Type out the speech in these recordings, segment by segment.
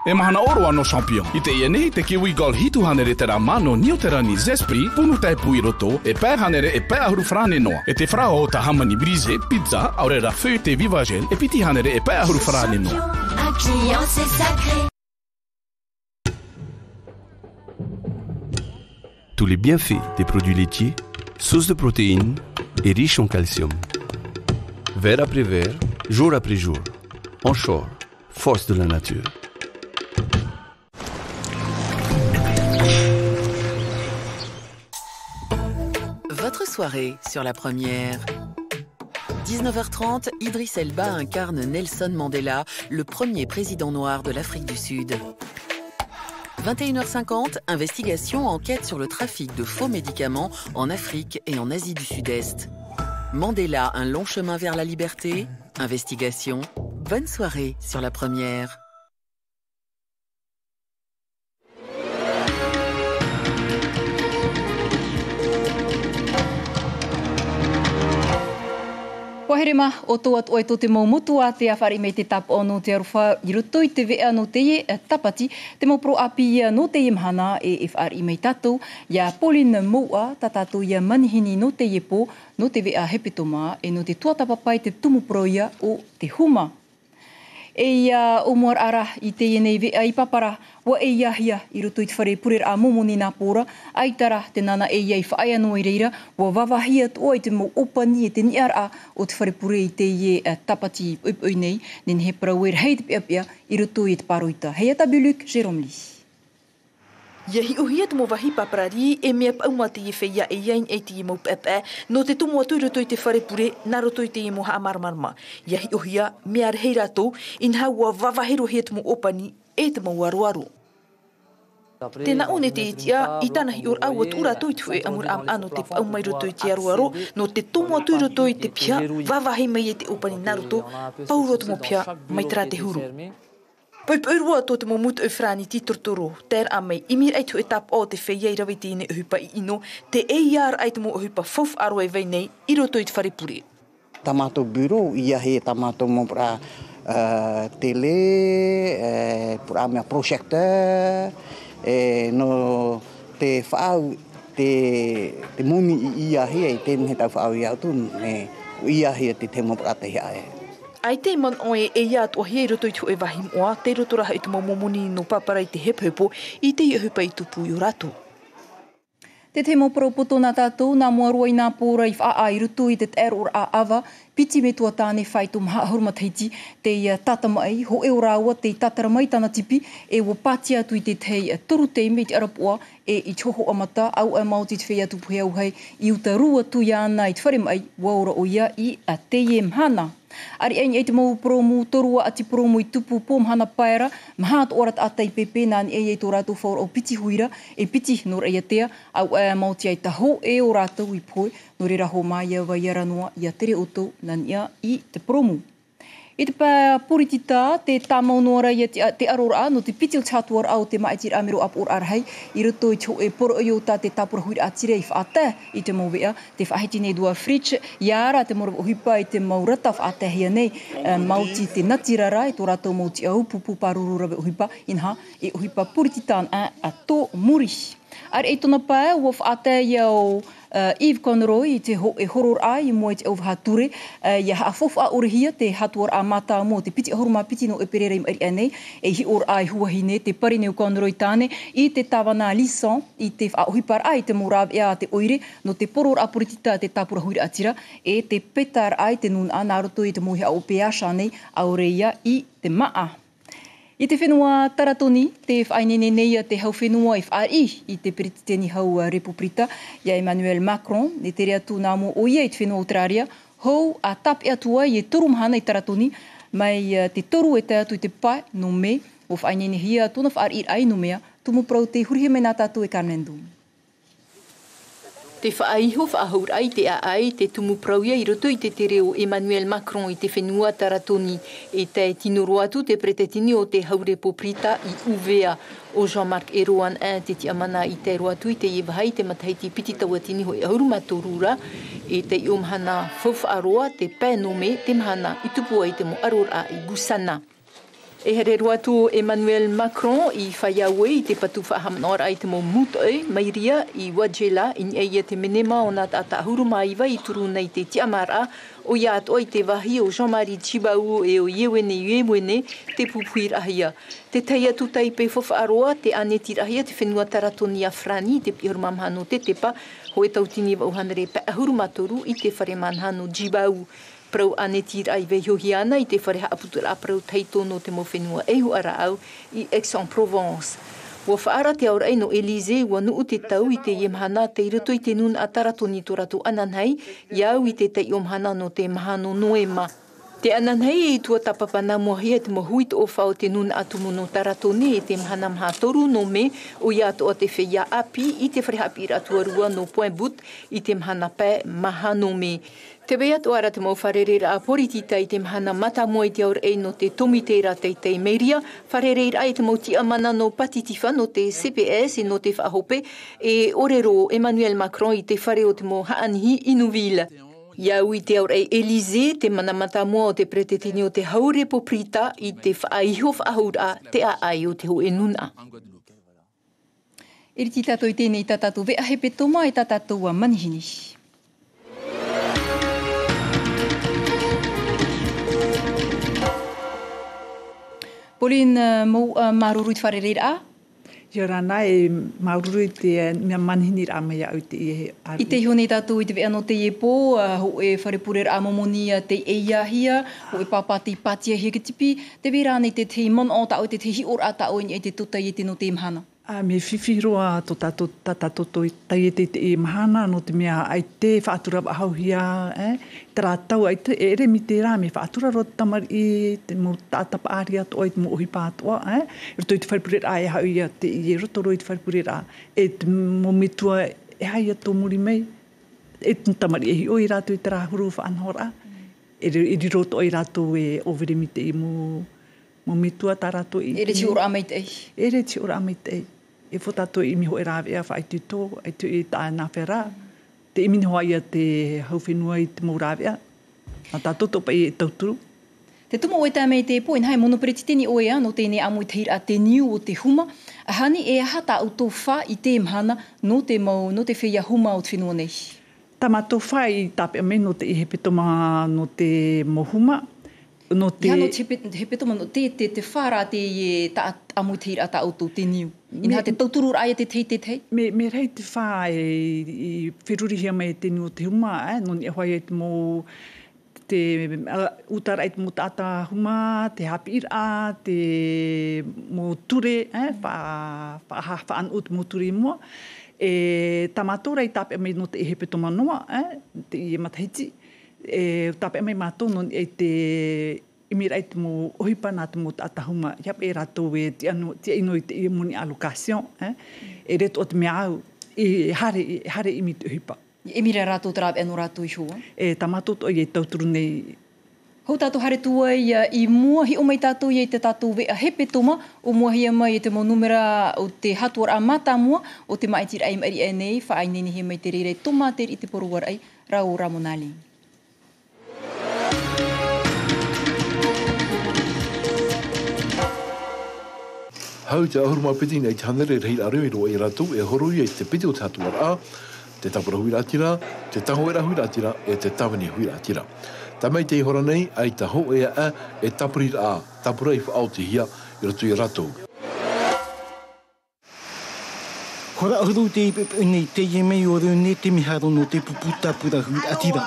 E mahana oro ano champion. I te ia nei te kiwi gol hitu hanere te rā mano niu te rani zespri, punu tai pui roto, e pē hanere e pē ahuru frane noa. E te frao o ta hamani brise, pizza, aure ra feu te vivagel, e piti hanere e pē ahuru frane noa. Un client c'est sacré. Tous les bienfaits des produits laitiers, source de protéines et riches en calcium. Verre après verre, jour après jour. Anchois, force de la nature. Votre soirée sur la première. 19h30, Idriss Elba incarne Nelson Mandela, le premier président noir de l'Afrique du Sud. 21h50, investigation, enquête sur le trafic de faux médicaments en Afrique et en Asie du Sud-Est. Mandela, un long chemin vers la liberté. Investigation. Bonne soirée sur la première. Wahirema o tō atu ai tō te maumutua te awhari me te tapa o no te aruwha i roto i te vea no te e tapati te maupro api ia no te imhana e whari mei tātou ia Pauline Moua tā tātou ia manihini no te iepo no te vea hepetoma e no te tuatapapai te tumupro ia o te huma. E ia omuar ara i te ienei vea i papara wa e iahia i roto i te whare purer a momoni nā pōra, aitara te nana e iei whaai anō i reira, wa wawahia toa i te mo opani e te niar a o te whare pure i te ie tapati upui nei, nen he parauer hei te pia i roto i te paroita. Hei atabuluk, Jérôme Lee. Iahi ohia te mo wahi paparari e mea pauma te iwhia e iain e te imo pepe no te tumu atu roto i te whare pure na roto i te imo haa marmarma. Iahi ohia mea rehei rato in haua wawahero hea te mo opani e te mo waruaru. Tēnā one te itia i tanahi or au atu rato i te whue amur am ano te whaumai roto i te aruaro no te tumu atu roto i te pia wawahi mai e te opani na roto pau roto mo pia mai tera te huru. Paipaurua tō te mo mutu au frani ti tortoro, tēr amei, imir aitu e tap o te whei ei rawe tēne uhupa i ino, te e iar ai te mo uhupa fof aro e vei nei, i roto i te whare pure. Tamato bureau, ia he tamato mo pra tele, pra mea projecteur, no te whaau, te mumi i ia he, tēne he tau whaau i autu, ia he te te mo pra te hea e. Ai te man oe e ia atua hei roto i tu e wahim oa, te roto raha i tu momoni no paparai te hephepo i te iuhupa i tupu i rato. Te te mopro poto nā tātou, nā moarua i nā pōra i whaa i roto i te ero a awa, piti me tua tāne whai tō maha hurumataiti, te tatamai, ho eo rāua te tatara mai tāna tipi, e wo pāti atu i te tei toru te me te arapua, e i choho amata, au a mauti te whea tupu hea uhei, i uta rua tu ia ana i te whare mai, waura o ia i a te mhana. Ari aini e te mau promu, torua ati promu i tupu pōmhana paera, mahat orat atai pepe nāni e tō rātou whaur au piti huira, e piti nor e atea, au e mauti ai taho e o rātou i poe, no re raho mai ia vai aranoa i a tere oto nāni ia i te promu. I te pā puritita, te tāmau noara i te arora no te piti o tātuar au te maitir amero ap or arhei, i roto i tō e poro i o tā te tāpura huira atire i whaata i te mau vea, te whahiti nei dua fridge, iara te mora uhipa i te mau rata whaata hia nei, mauti te natirara i tō rātou mauti au, pupu pāruru rawe uhipa, inha, i uhipa purititan a tō muri. Ar e tōna pā, ua whaata i au Yves Conroy i te horor ai i mua i te au hature, ia haafof a orihia te hatuar a mata mo te piti ahoruma piti no e perere i anei, e hi or ai huahine te parineu Conroy tāne, i te tawana lison, i te whaohipar ai te morav ea te oire, no te poror a puritita te tāpura huira atira, e te petar ai te nun a naroto i te mohi a o peasha nei, aureia i te maa. I te whenua taratoni, te whainene nei te hau whenua i whaari i te perititeni hau Republita, ia Emmanuel Macron, ne te rea tū nā mo o ia i te whenua Australia, hou a tape atua i e toru mahana i taratoni, mai te toru e te atu i te pai no me, o whainene hia tōna whaari ai no mea, tumu prau te hurihe me nā tātou e Carmen. Te whaaiho whaahaur ai te ai te tumu prauia i roto i te reo Emmanuel Macron i te whenua taratoni e te tinoro atu te pretetini o te haure poprita i uvea o Jean-Marc Eroan te ti amana i te roa atu i te iwahai te mataiti piti tawatini hoi ahuruma torura e te iomhana whawha aroa te pēnome te mahana i tupu ai te mo arora i Gusana. E here roatu Emmanuel Macron I whaiaue I te patu whahamnora I te mo mutoi, mairia I wajela in eia te menema o nā tata hurumaiwa I turu nei te tiamara o ia atoa I te wahi o Jean-Marie Tshibau e o Iewene te pupuirahia. Te teia tutai pe whawhaaroa te anetirahia te whenua taratoni a Frani te pihurumamhano te tepa ho e tautini wa uhanere pe ahurumatoru I te wharemanhano Tshibau. Prau anetir ai vehohiana I te whare haaputura prau teitono te mo whenua ehu ara au I Aix-en-Provence. Wa whaara te aura no Élysée wa nuu te tau I te iemhana te iruto I te nun a taratoni toratu ananhei iau I te iomhana no te mahano noema. Te ananhei I tua tapapana mohia te mohuit o whao te nun atumu no taratoni I te mahana mahatoru no me o ia toa te whea api I te whare hapira tuarua no Point Bout I te mahana pē mahano me. Te wea toara te mau wharerera a poritita I te mahana mata moe te aur ei no te tomitera teitei meiria, wharerera ai te mau tia mana no patitifa no te CPS I no te whahope e orero Emmanuel Macron I te whare o te mo haanihi Inuville. Iau I te aur ei Élysée te mana mata moa o te pretetini o te haure poprita I te whaaiho whaahura te a ai o te ho enuna. Iri tātou I tēnei tātou vea hepe toma I tātou a manihini. Pauline, mo maruru I te wharereira a? Ia rana e maruru I te mea manihini rā mea au te ie. I te hone tātou I te vea no te iepo, ho e wharepurera a momoni te eia hia, ho e pāpāti pātia hia ki tipi, te vera nei te te mon o tau te te hi ora tau I te tuta I te no te imhana. Me whiwhiroa to tātou tatato tai e te mahana no te mea ai te whaatura ahauhia, tera tau ai te ere mi te rā me whaatura ro tamari I te mo tātapa āria toa I te mo ohi pātua, roto I te whaipurera e hauia te I e roto ro I te whaipurera e te mo mitua e haia tō muri mei, e te tamari e hi oi rātou I te rāhuru whaanhora, e ri roto oi rātou e overe mi te I mo mitua tā rātou I Ere ti ora amei te ei. Ere ti ora amei te ei. E whotato I miho e rāwea wha ai tū ai tu I tā nā whera. Te imini hoa ia te hauwhenua I te mō rāwea. Nā tā toto pa I tauturu. Te tumo o e tā mei te po, in hai monopereti tēni oea no tēnei amui te hira te niu o te huma. Ahani e aha tā auto wha I te mhana no te mau, no te whea huma o te whenua nei. Tā mātou wha I tāpea mei no te I hepetoma no te mohuma. No te... Ia no te hepetoma no te whara te I tā amui te hira tā auto te niu. Ina te tauturu rāia te tei. Me rei te wha I whirurihia mai te niu o te huma, no ni e hoai e te mō te utara e te mō tāta huma, te hapira, te mō ture, wha anu te mō ture mua. Tā mātou rei tāpea mai no te hepetoma noa, te I matahiti. Tāpea mai mātou no e te imira I te mō ohipa nā te mō tātahuma. Hiap e rātou e te ino I te moni allocation. E reto o te mea au. E hare imi te ohipa. E mira rātou tarawe anu rātou I hua. Tā mātou to I e tauturu nei. Hau tātou hare tua I mua hi o mai tātou I te tātou vea hepe toma. O mua hi mai I te mō numera o te hatuara mata mua. O te maitira ai mari e nei. Wha ai nini hi mai te rere toma te I te poruara ai. Rau Ramonali. Hau te ahuruma piti nei te hanere rei arewero e ratu e horoi e te piti o te hatuara a, te tapura huiratira, te tangoera huiratira e te tawani huiratira. Ta mai te hora nei ai ta ho e a e tapurira a, tapura I whaau te hia I ratu I ratu. Hora ahuru te ipepe nei te iemei o reu ne te miharo no te pupu tapura huiratira.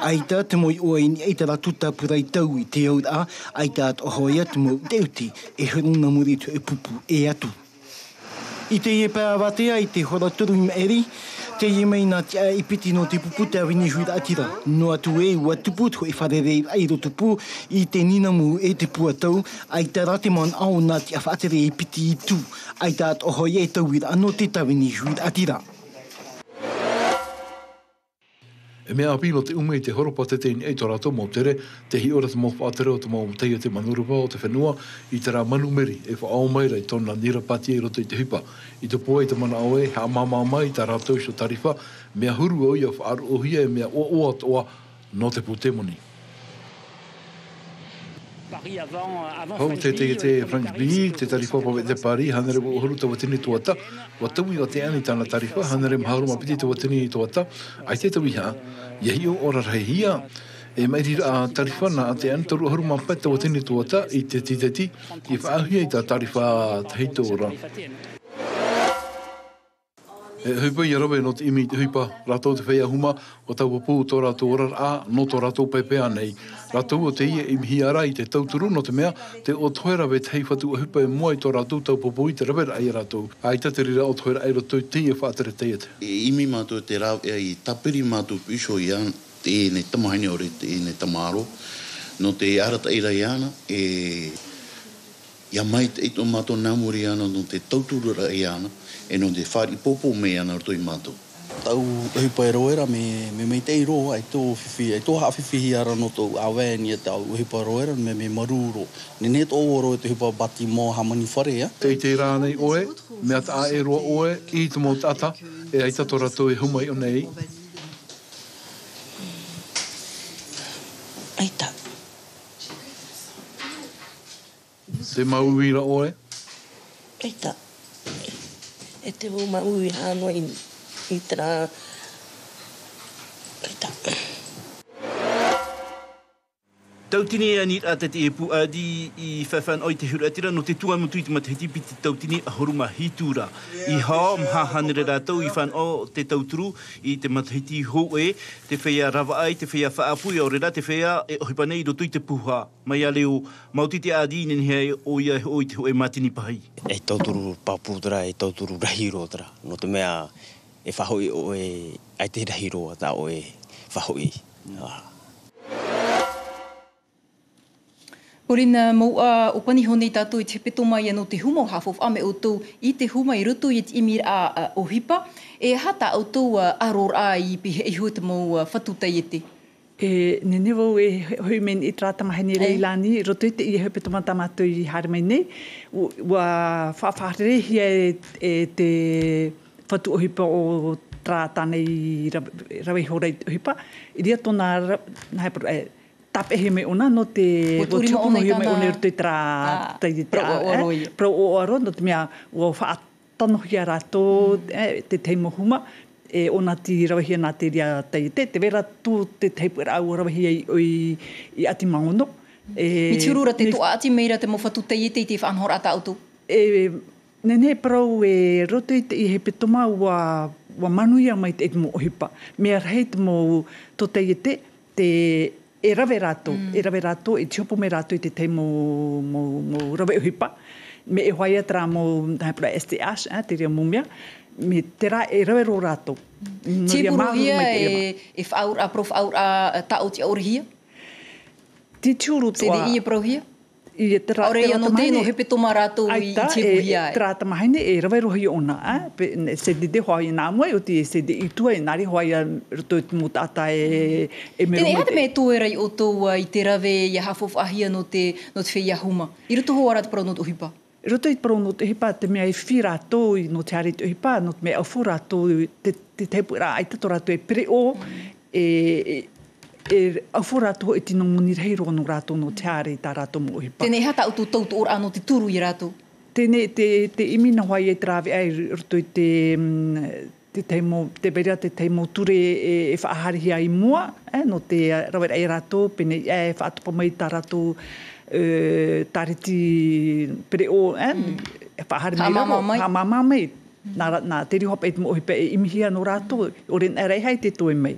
Aita te moi oa ini eita ratu tapura I tau I te aura a, aita at ohoia te mo te uti e huruna muri tu e pupu e atu. I te ie pēa watea I te hora turu I eri, te ie mei nā te ipiti no te pupu te awini huiratira. No atu e ua tupu tu e wharerei ai ro tupu I te ninamu e te puatau, aita rate man au nā te awhaatere ipiti I tu, aita at ohoia e tauira ano te tawini huiratira. E mea apilo te ume I te horopa te teini ei torato mō tere, te hi ora te mō whaatere o te mō teia te manurupa o te whenua, I te rā manu meri e whaau maira I tōna nira pati e roto I te hipa. I te poe te mana oe, ha mama mai I tā rātou so tarifa, mea huru o ia whaaru ohia e mea o atoa no te putemoni. Hau te French Bee, te tarifa pa te pari, hanere mo huru te watini tuata. Watawi o te ani tāna tarifa, hanere maharu mapiti te watini tuata. Ai te tawi ha, iahi o ora rehia. E mai rira a tarifa na te ani taru huru mapiti te watini tuata, i te titeti, i whaahia i ta tarifa tahito ora. Huipa i arawe no te imi te huipa rātou te whea huma o tau pū tō rātou ora a no tō rātou pepea nei. Rātou o te ia imi ara i te tauturu no te mea te o toera we te heiwhatu o huipa e mua i tō rātou tau popo i te rawera ai rātou. Ai taterira o toera ai roto te ia whātere te ete. E imi mātou te rau e i tapiri mātou piso i an te ne tamahaine ore te ne tamaro. No te arata ira i ana e ia mai te ito mātou nāmuri ana no te tauturu ra i ana. E no te whāri popo me ana roto i mātou. Tau hipa e roera me mei te iro ai tō whiwhi, ai tō hawhiwhi ara no tō aweni e tau hipa roera me maruro. Ne tō oro e te hipa bati mō hamani whare, Te rānei oe, mea ta a e roa oe, i te mō tata, e ai tato rato e humai o nei. Aita. Te mauira oe. Aita. E te wō maui hānoa i tera... Tautini e anit ata te epu adi i whawhan oi te huru atira no te tua mutu i te matahiti pi te tautini a horuma hitura. I hao mha hanere rātou i whan o te tauturu i te matahiti hoe, te whea rawa ai, te whea whaapui o rera, te whea e ohipanei i roto i te puha. Mai a leo, mauti te adi nini hei o ia o i te hoe matini pahi. E tauturu paputara, e tauturu rahiro tara. No te mea e whahoi o e ai te rahiro ata o e whahoi. Orina maua o panihone tātou i te peto mai anō te huma o hafof ame o tō i te huma i rutu i te imir a ohipa. E hata o tō aror a i pihe i huata mō whatutai e te? Ne nevo e hui men i trātamahani reilani, roto i te i hepe tomata mātou i hare mai nei. Ua whawharehia e te whatu ohipa o trātanei rawehora i ohipa. I ria tōna tape he me ona no te tukuno he me ona te tra pro o aro no te mea o whaatano hia rato te teimo huma e ona ti rawahia nā te ria teite te vera tu te teipura au rawahia i ati maono. Mi turura te toa ati meira te mo whatu teite i te whanhora ata autu? Nene pro e roto i te i he petoma wa manuia mai te eti mo ohipa. Mea rei te mo to teite te e rawe rato, e tiopo me rato i te te mo rawe uhipa. Me e hoia tra mo STH, te ria mumia, me te ra e rawe ro rato. Tiburu hia e whaur a prof aur a tau ti aur hia? Ti tiuru toa. Se de i e pro hia? Ore no tēno hepe toma rātou i tipu hia. Tra tamahine e rawe rohi ona. Se de hoi nā mua o te se de i tua e nari hoi a roto i mo tata e me Tēne hata me tōerai o tō i te rawe i hafof ahia no te whea huma. I roto hoa rata parau no te ohipa? I roto i parau no te ohipa te mea i whi rātou i no te are te ohipa, no te mea au rātou te teipu rā ai tato rātou e pere o e awhu rātou e tino muni reiro no rātou no te are i tā rātou mo ohipa. Tēne hata autu tautu ora anō te turu i rātou? Tēne te imina hoai e trawe ai roto i te teimo ture e whaaharihi ai mua, no te rawera ai rātou, pene e whaatopa mai tā rātou tariti pere o, whaahari mai ramo, hamama mai. Nā te rihopa e te mo ohipa e imihia no rātou, o ren e reihai te toe mai.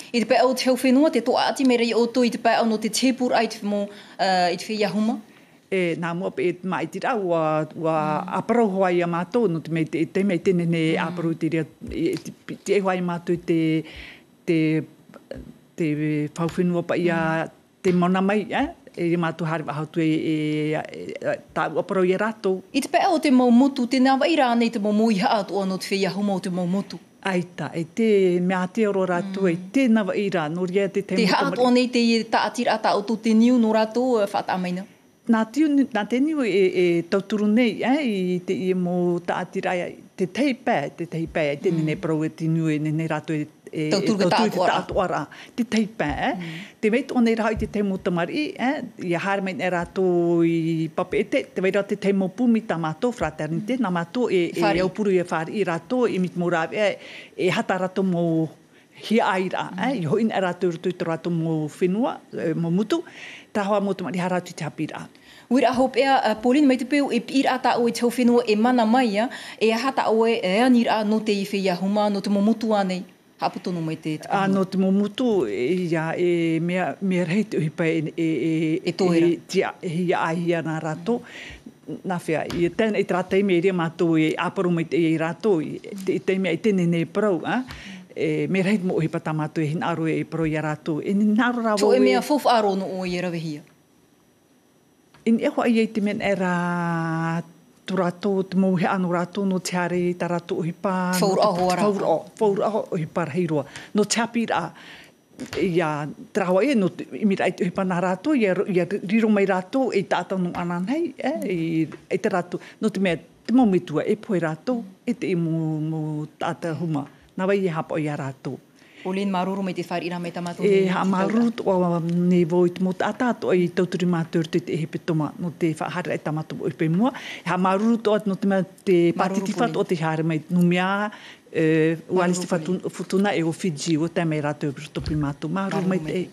I te pai au te hau whenua, te toa ati mera i oto i te pai au no te tepur ai te mo i te whea huma? Nā mua pe e mai te rau, wa aparau hoa i a mātou, no te mei te mei tene ne aparau te rea, te e hoa i mātou te whauwhenua pa i a te mana mai, e mātou hari wahautu tā aparau i a rātou. I te pai au te mau motu, te nā wai rā nei te mau mui haa atua no te whea huma o te mau motu? Aita, e te mea te oro rātou, e te nawa i rā, no ria te te haat o nei te taatira ata o te niu no rātou whaatamaina? Nā te niu e tauturu nei, i te i mo taatira, te teipai, te nene parau e te niu e nene rātou tātu ara, te teipa, te veit o nei rau te te motamari, ia haere mai rato i papete, te veira te te mopumi tamato, fraternite, na mato e aupuru e whari i rato, i mit morawe, e hata rato mo hi aira, i hoin e rato rutu i rato mo whenua, mo mutu, tā hoa motamari haratu te hapira. Wira hope Pauline mai te peu e pira ta o te whenua e mana mai e hata o e anira no te iwhia huma no te momutu anei. Haputono mai te no te momutu ia e mea rei te uhipa e tohera. Ia ahia nā rato. Nā whea, i tēnei trātei me rea mātou e āparu mai te i rato, i te mea i tēnei nei parau, me rei mo uhipa tā mātou e hin aro e parau i rato. E nāro rāwo so e mea fof aro no o i rawehia? In e hoa i te men e rā tu rato, te mouhe anu rato, no te hare ta rato uhipa. Whaur aho a rato. Whaur aho uhipa heiroa. No te apira, ia trawa e, no imira ai te uhipa nā rato, ia riro mai rato, e tātau no ananhei, e te rato. No te mea, te maumitua, e poe rato, e te mo tāta huma. Nā wai e hapa o ia rato. Pauline, maruru mai te whaere ira mai tamatu. Ha maruru toa ne voi te mo tātāto ai tauturi mātur te hepe toma no te whahara e tamatu o ipe mua. Ha maruru toa no te mea te patitiwhat o te hare mai numia ualis te whatuna e o Fiji o te mei rātou topi mātu. Maruru mai te